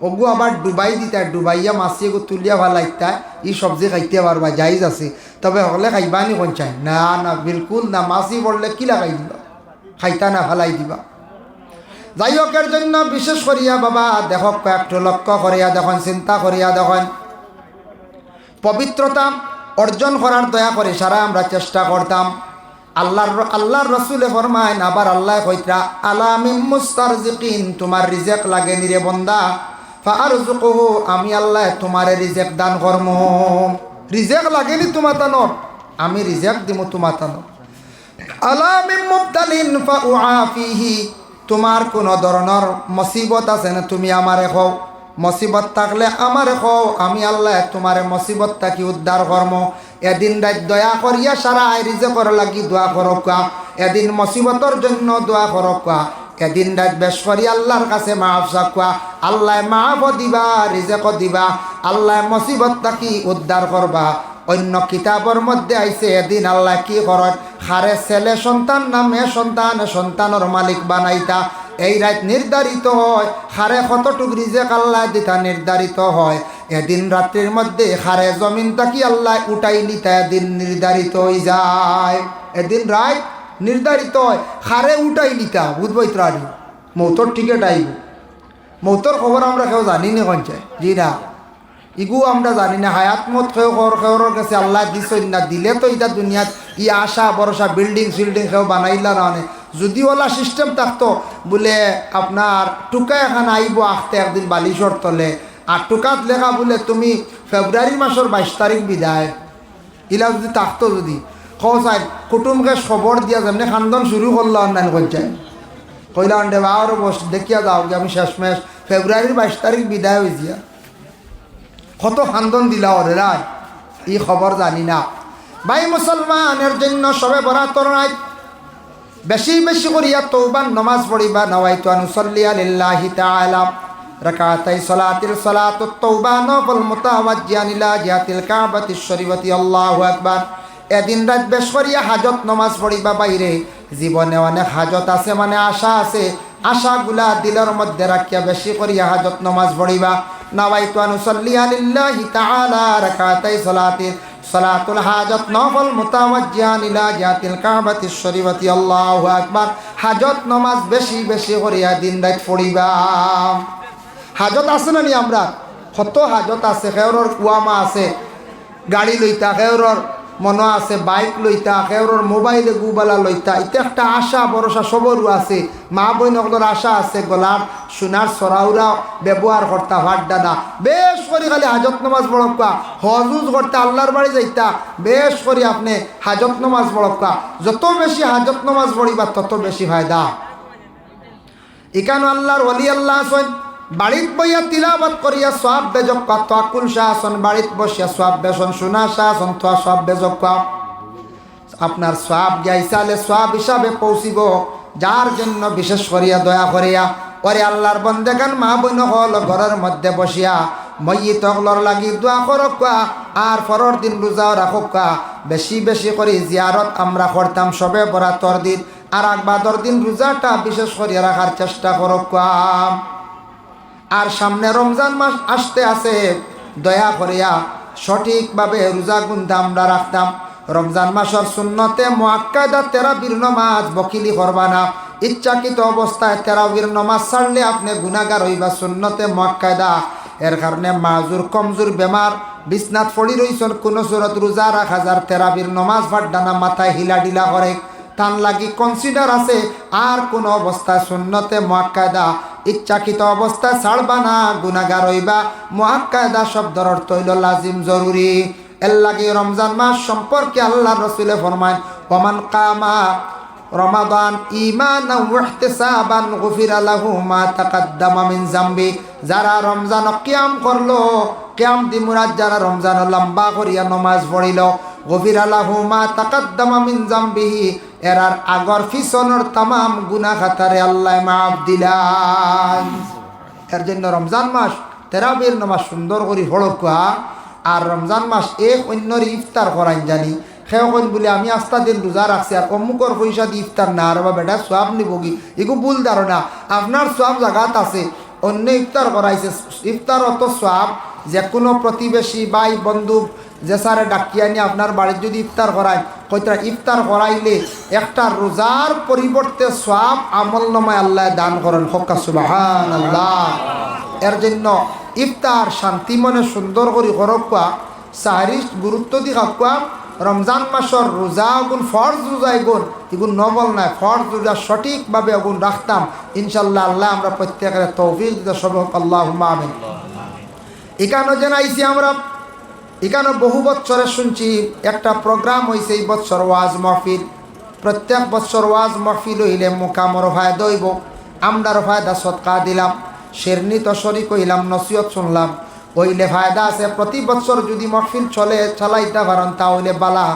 ওগু আবার ডুবাই দিতে, ডুবাইয়া মাছি এগো তুলিয়া ফালাইতে ই সবজি খাইতে পারবা, জাইজ আছে। তবে হলে খাইবানি কোন চাই না, না বিলকুল না, মাছি পড়লে কি লাগাই দিবা, খাইতা না ফালাই দিবা। যাই হোক, এর জন্য বিশেষ করিয়া বাবা দেখো কয়েকটু লক্ষ্য করিয়া দেখুন, চিন্তা করিয়া দেখুন, পবিত্রতা অর্জন করার দয়া করে সারা আমরা চেষ্টা করতাম। আল্লাহর রসুলে ফরমায়, আবার আল্লাহ কইতরা আলামিম মুস্তারজিকিন, তোমার রিজেক লাগে নিরে বন্দা, ফারজুকুহু, আমি আল্লাহ তোমারে রিজেক দান করম। রিজেক লাগেনি তোমার তানোর, আমি রিজেক দিব তোমার তানোর। আলামিম মুবতালিন ফাউআফিহি, তোমার কোন ধরনের মুসিবত আছে না, তুমি আমারে কও, মুসিবত থাকলে আমারে কও, আমি আল্লাহ তোমারে মুসিবত থাকি উদ্ধার করম। এদিন রাত দয়া করিয়া সারা রিজেকর লাগি দোয়া করকা, এদিন মুসিবতর জন্য দোয়া করকা, এদিন রাত বেশ করি আল্লাহর কাছে মাফ চাকুয়া, আল্লাহ মাফ দিবা, রিজেক দিবা, আল্লাহ মুসিবত থাকি উদ্ধার করবা। অন্য কিতাবর মধ্যে আইছে এদিন আল্লাহ কি করেন, হারে ছেলে সন্তান না মেয়ে সন্তান, সন্তানের মালিক বানাইতা। এই রাত নির্ধারিত হয়, হারে কতটুক রিজেক আল্লাহ দিতা নির্ধারিত হয়। এদিন রাত্রির মধ্যে হারে জমিন তাকি আল্লাহ উঠাই নিতা, এদিন নির্ধারিত হয়ে যায়। এদিন রাত নির্ধারিত হয়, হারে উঠাই নিতা, বুঝবই ত্রাড়ি মৌতর টিকিট আইব। মৌতর খবর আমরা কেউ জানি না কঞ্চায়, জি না, ইগু আমরা জানি না। হায়াত মত খেওর কাছে আল্লাহ দিছই না, দিলে তো এটা দুনিয়াত ই আশা ভরসা বিল্ডিং সিল্ডিং কেউ বানাইলা না। যদি ওলা সিস্টেম থাকতো বলে আপনার টুকা এখন আইব আখতে একদিন বালিশর তলে, আর টুকাত লেখা বলে তুমি ফেব্রুয়ারি মাসের 22 তারিখ বিদায় ইলা যদি থাকতো যদি খাই কুটুমকে খবর দিয়া যেমনি খান্দন শুরু করলো অন্যান্য পর্যায়ে কইলা আন্ডে আরও বস দেখিয়া যাও যে আমি শেষমেশ ফেব্রুয়ারির 22 তারিখ বিদায় হয়েছিয়া কত খান্দন দিলা ওরে রায় এই খবর জানি না ভাই মুসলমানের জন্য সবে বরাতর নাই বেশি বেশি করিয়া তওবার নামাজ পড়িবা নাওয়াইতু আন উসাল্লি লিল্লাহি তাআলা রাকাতাই সালাতিল সালাতুত তাওবা নফল মুতাওয়াজ্জিহান ইলা জিহাতিল কাবাতিশ শরীফাতি আল্লাহু আকবার এদিন রাত বেশ করিয়া হাজত নামাজ পড়িবা বাইরে জীবনে অনেক হাজত আছে মানে আশা আছে আশাগুলা দিলের মধ্যে রাখিয়া বেশি করিয়া হাজত নামাজ পড়িবা নাওয়াইতু আন উসাল্লি লিল্লাহি তাআলা রাকাতাই সালাতুল হাজত নফল মুতাওয়াজ্জিহান ইলা জিহাতিল কাবাতিশ শরীফাতি আল্লাহু আকবার হাজত নামাজ বেশি বেশি করিয়া দিন রাত পড়িবা হাজত আছে না নি আমরা কত হাজত আছে খেউরর কুয়ামা আছে গাড়ি লইতা খেউরর মন আছে বাইক লইতা খেউরর মোবাইলে গুবালা লইতা এটা একটা আশা ভরসা সবরও আছে মা বইনকলর আশা আছে গলার সোনার সরাউরা ব্যবহার করতা ভাট দাদা বেশ করে খালি হাজত নামাজ পড়কা হজুজ করতা আল্লাহর বাড়ি যাইতা বেশ করে আপনি হাজত নামাজ পড়কা যত বেশি হাজত নামাজ পড়িবা তত বেশি ফায়দা এখানে আল্লাহর ওলি আল্লাহ আছেন বাড়িত বইয়া তিলাবাত করিয়া সব বেজক তাকুল শাসন বাড়িত বসিয়া সব বেসন সোনা শাসন তো সব বেজক আপনার সব যাইসালে সব হিসাবে পৌঁছিব যার জন্য বিশেষ করিয়া দয়া করিয়া ওরে আল্লাহর বন্দেগান মা বোন হল ঘরের মধ্যে বসিয়া মইয়িত হলর লাগি দোয়া করকা আর পরের দিন রোজা রাখকা বেশি বেশি করে জিয়ারত আমরা করতাম সবে বরাতর দিন আর আকবাদর দিন রোজাটা বিশেষ করিয়া রাখার চেষ্টা করকা আর সামনে রমজান মাস আসতে আছে দয়া করিয়া সঠিকভাবে রোজা গুনতে আমরা রাখতাম রমজান মাসের সুন্নতে মুআক্কাদা তারাবির নামাজ বকিলি করবা না ইচ্ছাকৃত অবস্থায় তারাবির নামাজ ছাড়লে আপনি গুনাহগার হইবা সুন্নতে মুআক্কাদা এর কারণে মাজুর কমজোর বেমার বিছনাত পড়ি রইছেন কোন সুরত রোজা রাখা যার তারাবির নামাজ ফাড্ডানা মাথায় হিলা ডিলা করে তান লাগি কনসিডার আছে আর কোন অবস্থায় সুন্নতে মুআক্কাদা ইচ্ছাকৃত অবস্থায় ছাড়বা না গুনাহগার হইবা মুআক্কাদা শব্দের অর্থ হইল লাজিম জরুরি এর লাগি রমজান মাস সম্পর্কে আল্লাহর রাসূলে ফরমান ওমান কামা রমাদান ঈমানান ওয়া ইহতিসাবান গুফিরা লাহু মা তাকাদ্দামা মিন যামবি যারা রমজান কিয়াম করলো কিয়াম দি মুরাদ যারা রমজান লম্বা করিয়া নামাজ পড়িল গুফিরা লাহু মা তাকাদ্দামা মিন যামবিহি এরার আগর ফিসনের তামাম গুনাহ খাতারে আল্লাহ মাফ দিলাম এর জন্য রমজান মাস তারাবির নামাজ সুন্দর করে পড়কা আর রমজান মাস এক অন্যর ইফতার করাই জানি সেও কইন বলে আমি আস্তা দিন রোজা রাখছি আর অমুকর পয়সা দিয়ে ইফতার না আর বেটা সওয়াব নিবগি এগু ভুল ধারণা আপনার সওয়াব জায়গাত আছে অন্য ইফতার করাইছে ইফতার অত সওয়াব যে কোনো প্রতিবেশী ভাই বন্ধু যে সারে ডাকিয়া নিয়ে আপনার বাড়ির যদি ইফতার করায় কইতরা ইফতার করাইলে একটা রোজার পরিবর্তে সওয়াব আমলনামায় আল্লাহ দান করেন হক্কা সুবহানাল্লাহ এর জন্য ইফতার শান্তি মনে সুন্দর করে করকা সাহারি গুরুত্ব দি খাওয়া রমজান মাসের রোজা গুণ ফরজ রোজা এগুন এগুন নবল নাই ফরজ রোজা সঠিকভাবে এগুন রাখতাম ইনশাল্লাহ আল্লাহ আমরা প্রত্যেকের তৌফিক দিতে সব আল্লাহুম্মা আমিন এখানে জানাইছি আমরা এখানে বহু বছরে শুনছি একটা প্রোগ্রাম হয়েছে এই বছর ওয়াজ মাহফিল প্রত্যেক বছর ওয়াজ মাহফিল হইলে মুকামর ফায়দা হইব আমরার ফায়দা সদকা দিলাম শেরনি তো শরিক হইলাম নসিহত শুনলাম হইলে ফায়দা আছে প্রতি বছর যদি মাহফিল চলে চালাইতে পারেন তাহলে বালা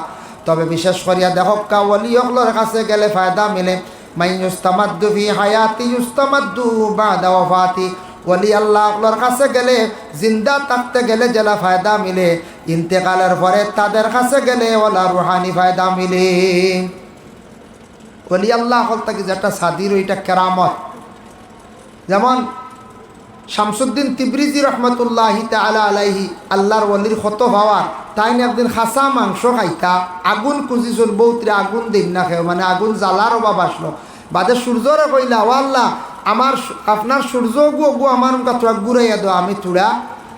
তবে বিশেষ করিয়া দেখক্কা ওলি হকলর কাছে গেলে ফায়দা মিলে মাই ইউস্তামাদ্দু ফি হায়াতি ইউস্তামাদ্দু বাদা ওয়াফাতি ওলি আল্লাহ হকলর কাছে গেলে জিন্দা থাকতে গেলে জেলা ফায়দা মিলে ইন্তেকালের পরে তাদের কাছে গেলে ওলা রুহানি ফায়দা মিলে ওলি আল্লাহ হক তাকে যেটা সাদির ওইটা কেরামত যেমন শামসুদ্দিন তিবরিজি রহমতুল্লাহি তাআলা আলাইহি আল্লাহর ওলির কত হওয়ার তাই না একদিন খাসা মাংস খাইতা আগুন খুঁজিছিল বৌত্রে আগুন দিন না খেয়ে মানে আগুন জ্বালার অভাব আসলো বাদে সূর্যরে কইলা ও আল্লাহ আমার আপনার সূর্য গু আমার তোরা ঘুরাইয়া দো আমি তোরা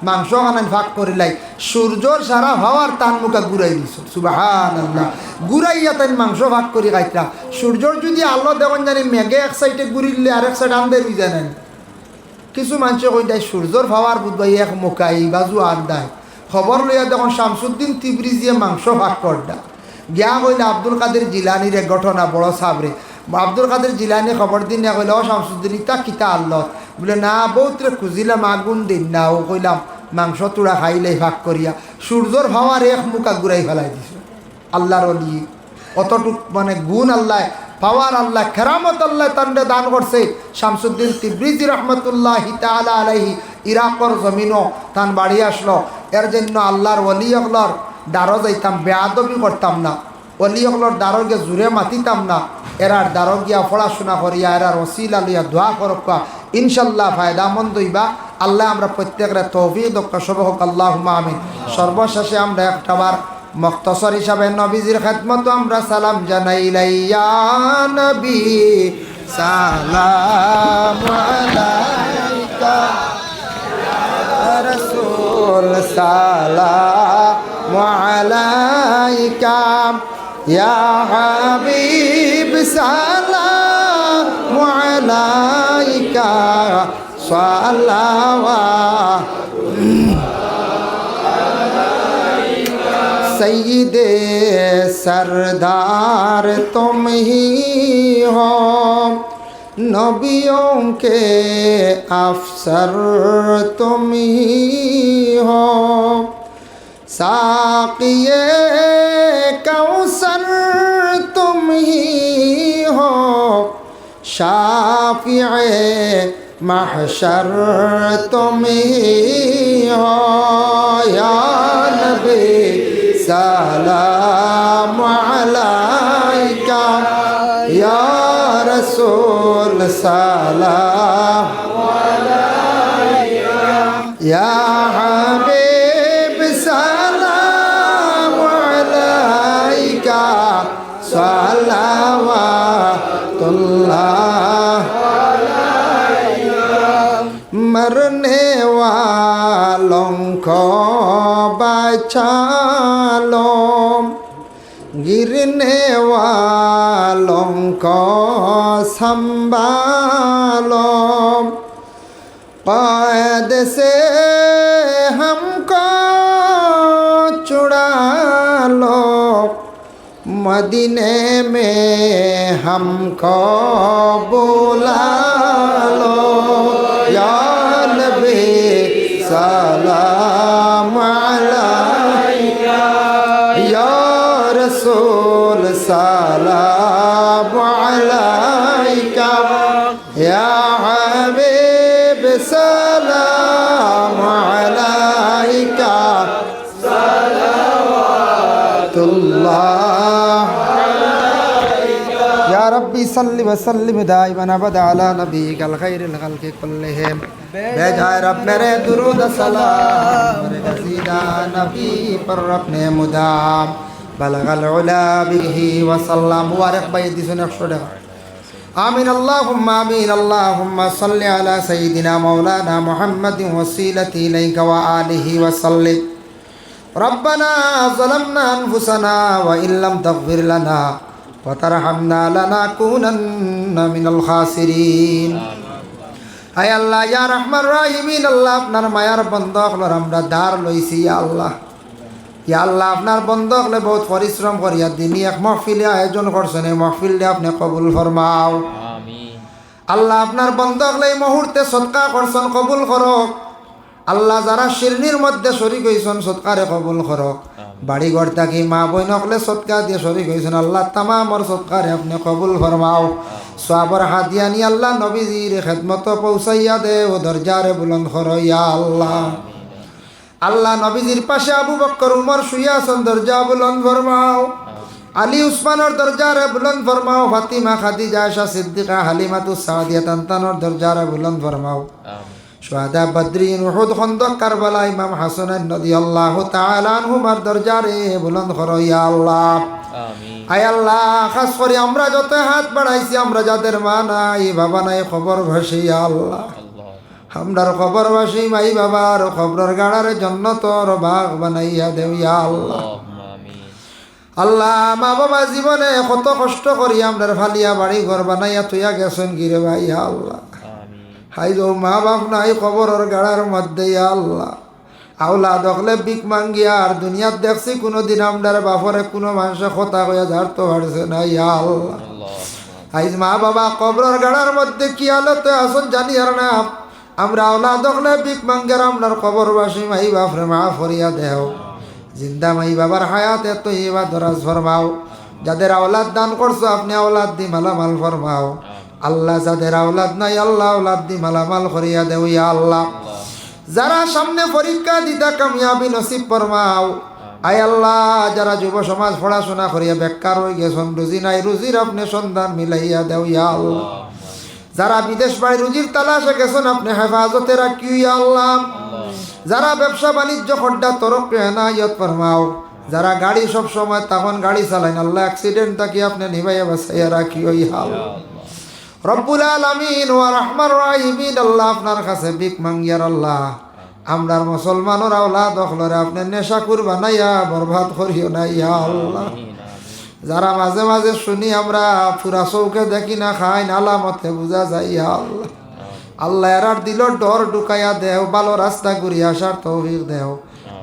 মাংস খানায় ভাগ করিলাই সূর্যর সারা হওয়ার তান মুখা ঘুরাই দিছ সুবহানাল্লাহ ঘুরাইয়া তাই মাংস ভাগ করি খাইতা সূর্যর যদি আলো দেওয়ান জানি মেঘে এক সাইডে ঘুরিলে আরেক সাইড আন্দের হয়ে যায় না কিছু মানুষে কই দেয় সূর্যর ভাবার বুধবাই এক মোকাই বাজু আর দেয় খবর লইয়া দেখুন শামসুদ্দিন তিবরিজিয়ে মাংস ভাগ করডা গিয়া কইলে আব্দুল কাদের জিলানির এক ঘটনা বড় সাবরে আব্দুল কাদের জিলানি খবর দিন না কইলে ও শামসুদ্দিন ইতা কিতা আল্লাহ বলে না বহুতরে খুঁজিলাম আগুন দিন না ও কইলাম মাংস তুড়া খাইলে ভাগ করিয়া সূর্যর ভাবার এক মুখা ঘুরাই ফেলাই দিছে আল্লাহর অলি অতটুক মানে গুণ আল্লাহ পাওয়ার আল্লাহ কেরামত আল্লাহ তান্ডে দান করছে শামসুদ্দিন তিবরিজি রহমতুল্লাহ তাআলা আলাইহি ইরাকর জমিনও তান বাড়ি আসলো এর জন্য আল্লাহর অলি অগলর দ্বারো যাইতাম বেয়াদবি করতাম না অলি অগলর দ্বারো গিয়ে জুড়ে মাতিতাম না এরার দ্বারো গিয়া পড়াশোনা করিয়া এরার ওসিলা লইয়া দোয়া করকা ইনশাল্লাহ ফায়দামন্দ হইবা আল্লাহ আমরা প্রত্যেকের তৌফিক দক্ষ সব হোক আল্লাহুম্মা আমিন সর্বশেষে আমরা একটাবার মুখতসর হিসাবে নবীজির খেদমত আমরা সালাম জানাইলাই ইয়া নবী সালাম আলাইকা ইয়া রাসূল সালাম আলাইকা ইয়া হাবিব সালাম আলাইকা সালাওয়াত सैयदे सरदार तुम ही हो नबियों के अफसर तुम ही हो साक़िए कौसर तुम ही हो शाफ़िए महशर तुम ही हो या नबी सलाम अलैका या रसूल सलाम अलैका या हबीब सलाम अलैका सलावतुल्लाह मरने वालों को बचा लो गिरने वालों को संभालो क़ैद से हमको छुड़ा लो मदीने में हमको बुला लो या नबी सलाम अलैका या रसूल सलाम अलैका या हबीब सलाम अलैका सलावतुल्लाह या रब्बी सल्लि व सल्लिम दाइमन अबदा अला नबीकल खैरिल खल्क़ि कुल्लिहिम बेजाए रब मेरे दुरूद सलाम मेरे गज़ीदा नबी पर अपने मुदाम बलगल उला बिही व सल्लम मुबारक भाई दिसुन 100 টাকা आमीन अल्लाहुम्मा सल्लि अला सय्यिदिना मौलाना मुहम्मदिन वसीलति इलैका व आलिहि व सल्लिम रब्बना ज़लमना अनफुसना व इल्लम तग़फिर लना व तरहमना लनकुनन्ना मिनल खासिरीन आय अल्लाह या रहमान रहीमीन अल्लाह আপনার মায়ার বান্দা হলর আমরা ধার লইছি ইয়া আল্লাহ আপনার বান্দা হলে বহুত পরিশ্রম করিয়া দিনী এক মাহফিলে আয়োজন করছেন এই মাহফিলটা আপনি কবুল ফরমাও আমিন আল্লাহ আপনার বান্দা হলে এই মুহূর্তে সদকা করছেন কবুল করো আল্লাহ যারা শিরনির মধ্যে শরীক হইছেন সদকারে কবুল করো বাড়ি ঘর থাকি মা বোন হলে সদকা দিয়ে শরীক হইছেন আল্লাহ তামামর সদকারে আপনি কবুল ফরমাও সওয়াবের হাদিয়া নি আল্লাহ নবীজির খেদমত পৌঁছাইয়া দে ও দরজারে বুলন্দ করো ইয়া আল্লাহ আল্লাহ নবীজির পাশে আবু বকর উমর শুয়ে আছেন দরজা বুলন্দ ফরমাও আলী উসমানের দরজারে বুলন্দ ফরমাও ফাতিমা খাদিজা আয়েশা সিদ্দিকা হালিমাতুস সাদিয়া তানতানোর দরজারে বুলন্দ ফরমাও শুহাদা বদরিন উহুদ খন্দক কারবালা ইমাম হাসান রাদিয়াল্লাহু তাআলা আনহুমার দরজারে বুলন্দ করো ইয়া আল্লাহ আমিন আয় আল্লাহ খাস করে আমরা যত হাত বাড়াইছি আমরা যাদের মা নাই বাবা নাই খবর ভাসি ইয়া আল্লাহ আমরার খবর ভাসি মাই বাবার খবরের গাড়ার জান্নাতর বাগ বানাইয়া দেও ইয়া আল্লাহ আমিন আল্লাহ মা বাবা জীবনে কত কষ্ট করি আমরার ফালিয়া বাড়ি ঘর বানাইয়া তুইয়া গেছেন গিরে ভাই ইয়া আল্লাহ হাই গো মা বাপ নাই কবরের গাড়ার মধ্যে ইয়া আল্লাহ আওলা দখলে বিক মাঙ্গিয়া আর দুনিয়াত দেখছি কোনোদিন আমরার বাপরে কোনো মানুষে কথা কইয়া ঝাড়তে পারছে না ইয়া আল্লাহ আইজ মা বাবা কবরের গাড়ার মধ্যে কি হালতে আসন জানি আর না আমরা আওলা দখলে বিক মাঙ্গের আমরার কবরবাসী মাই বাপরে মা ফরিয়া দেও জিন্দা মাই বাবার হায়াত এত ইবা দরাজ ফরমাও যাদের আওলাদ দান করছো আপনি আওলাদ দি মালামাল ফরমাও আল্লাহ যাদের আওলাদ নাই আল্লাহ আওলাদ দি মালামাল করিয়া দেও ইয়া আল্লাহ যারা সামনে পরীক্ষা দিতা কামিয়াবি নসিব ফরমাও আয় আল্লাহ যারা যুব সমাজ পড়াশোনা করিয়া বেকার হয়ে গেছেন রুজি নাই রুজির আপনি সন্ধান মিলাইয়া দেও ইয়া আল্লাহ যারা বিদেশ বাড়ি রুজির তালাশে গেছেন আপনি হেফাজতে রাখিও ইয়া আল্লাহ যারা ব্যবসা বাণিজ্য খড্ডা তরফ এনায়ত ফরমাও যারা গাড়ি সব সময় তখন গাড়ি চালাইন আল্লাহ অ্যাক্সিডেন্ট তাকে আপনি নিভাইয়া বাঁচাইয়া রাখিও ইয়া আল্লাহ রব্বুল আলামিন ওয়া রাহমার রাহিমিন আল্লাহ আপনার কাছে ভিক মাঙ্গিয়ার আল্লাহ আমরার মুসলমানের আওলাদ হলরে আপনি নেশাকুর বানাইয়া বরবাদ করিও না ইয়া আল্লাহ যারা মাঝে মাঝে শুনি আমরা পুরা চৌকে দেখি না খাই আলামতে বুঝা যায় ইয়া আল্লাহ আল্লাহ এরার দিলর ডর ঢুকাইয়া দেও ভালো রাস্তা ঘুরিয়া আসার তৌফিক দেও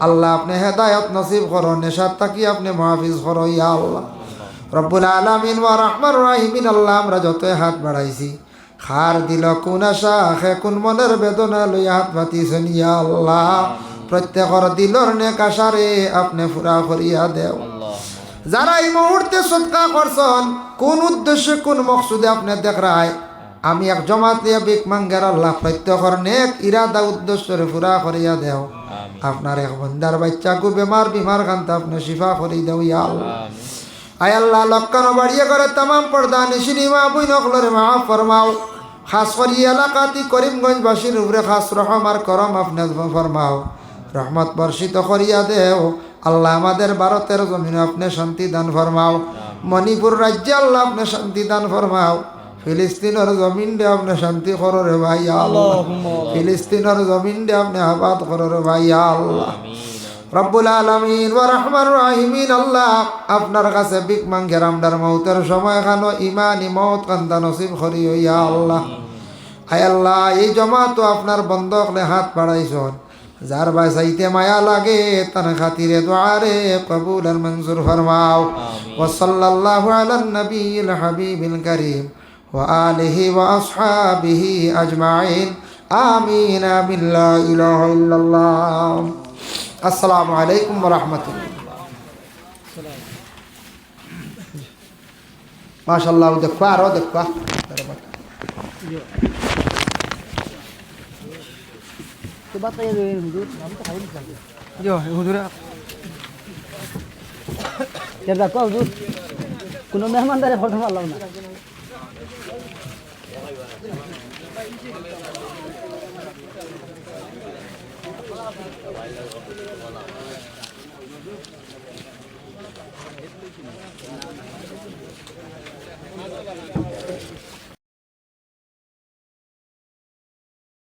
আল্লাহ আপনি হেদায়ত নসিব করো নেশার তাকি আপনি মাহফিজ করো ইয়া আল্লাহ রব্বুল আলামিন ওয়া রাহমার রাহিমিন আল্লাহ আমরা যতই হাত বাড়াইছি খার দিল কোন আশা খে কোন মনের বেদনা লইয়া হাত পাতিছেন ইয়া আল্লাহ প্রত্যেকর দিলর নেক আশারে আপনি পুরা করিয়া দেও যারা এই মুহূর্তে সদকা করছেন কোন উদ্দেশ্যে কোন মকসুদে আপনি দেখরায় আমি এক জমাত লিয়া ভিক মাঙ্গের আল্লাহ প্রত্যেকর নেক ইরাদা উদ্দেশ্যরে পুরা করিয়া দেও আপনার এক বন্দার বাচ্চাকে বিমার কান্তা আপনি শিফা করি দেও ইয়া আল্লাহ আয় আল্লাহ লক্কানো বাড়িয়ে করে তামাম পর্দা নিশিনি মা বুই নকলরে মাফ ফরমাও খাস করি এলাকাতি করিমগঞ্জবাসীর উপরে খাস রহম আর করম আপনি ফরমাও রহমত বর্ষিত করিয়া দেও আল্লাহ আমাদের ভারতের জমিনে আপনি শান্তি দান ফরমাও মণিপুর রাজ্যে আল্লাহ আপনি শান্তি দান ফরমাও ফিলিস্তিনের জমিন দে আপনি শান্তি করো রে ভাই আল্লাহ ফিলিস্তিনের জমিন দে আপনি আবাদ করো রে ভাই আল্লাহ রব্বুল আলামিন ওয়া রাহমার রাহিমিন আল্লাহ আপনার কাছে ভিক মাঙ্গের আমরার মৌতের সময় খানো ইমানি মৌত কান্দা নসিব করিও ইয়া আল্লাহ আয় আল্লাহ এই জমা তো আপনার বন্ধকলে হাত বাড়াইছন যার বাসাইতে মায়া লাগে তার খাতিরে দুআরে কবুল আর মঞ্জুর ফরমাও ওয়া সাল্লাল্লাহু আলান নবিয়িল হাবিবিল কারীম ওয়া আলিহি ওয়া আসহাবিহি আজমাইন আমিন বিল্লা ইলাহা ইল্লাল্লাহ আসসালামু আলাইকুম ওয়া রাহমাতুল্লাহ মাশাআল্লাহ দেখো আরো দেখো तो बात ये हुजूर हम तो खाई नहीं सकते जो हुजूर यार देखो हुजूर কোনো মেহমানদারে ফটো মারলাম না Thank you.